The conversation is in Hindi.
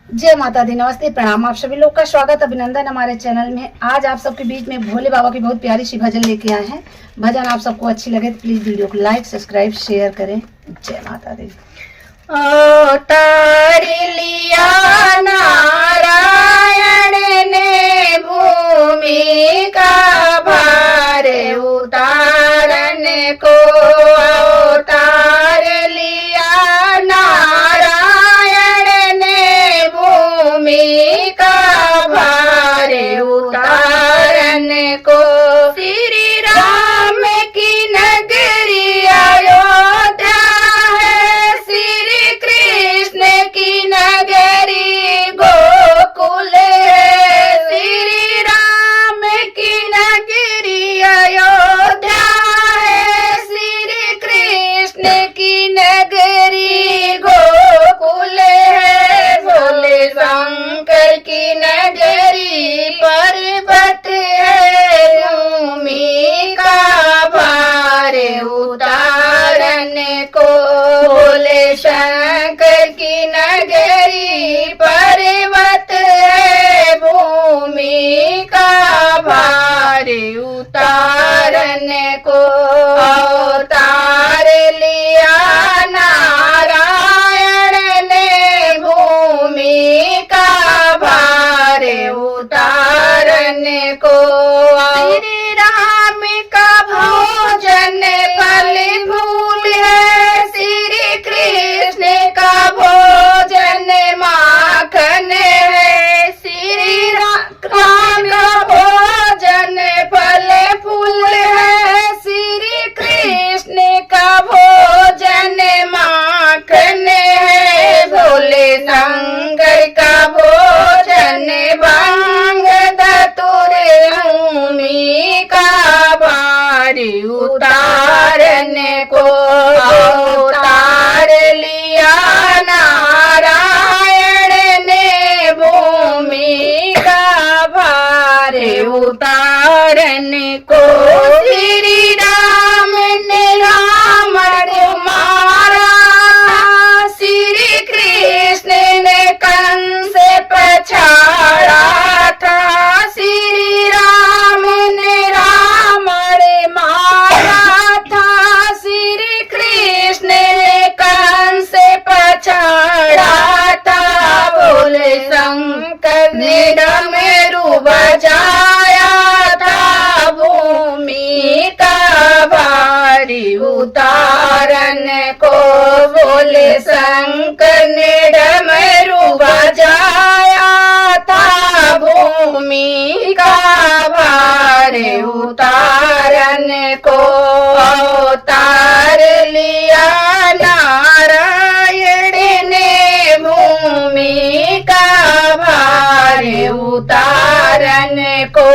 जय माता दी, नमस्ते, प्रणाम। आप सभी लोग का स्वागत, अभिनंदन हमारे चैनल में। आज आप सबके बीच में भोले बाबा की बहुत प्यारी सी भजन लेके आए हैं। भजन आप सबको अच्छी लगे तो प्लीज वीडियो को लाइक, सब्सक्राइब, शेयर करें। जय माता दी। अवतार लिया नारायण ने भूमि का भार उतारने को। अवतार लिया नारायण ने भूमि का भार उतारने को। श्री राम की नगरी अयोध्या है, श्री कृष्ण की नगरी गोकुल है। श्री राम की नगरी अयोध्या है, श्री कृष्ण की नगरी गोकुल है। भोले शंकर की नगरी पर्वत है, भूमि का भार उतारने को। भोले शंकर की नगरी पर्वत है, भूमि का भार उतारने को। अवतार लिया नारायण ने भूमि का भार उतारने को। श्री राम का भोजन फल फूल है, श्री कृष्ण का भोजन माखन है। श्री राम का भोजन फल फूल है, श्री कृष्ण का भोजन माखन है। भोले शंकर का भोजन भांग धतूर, भूमि का भार उतारने को। अवतार लिया नारायण ने भूमि का भार उतारने को। श्री राम ने रावण मारा, श्री कृष्ण ने कंस पछाड़ा था। श्री राम ने रावण मारा था, श्री कृष्ण ने कंस पछाड़ा था। भोले शंकर ने डमरू बजाया था, भूमि का भार उतारने को। भोले शंकर ने डमरू बजाया था, भूमि का भार उतारने को। अवतार लिया नारायण ने भूमि का भार उतारने को।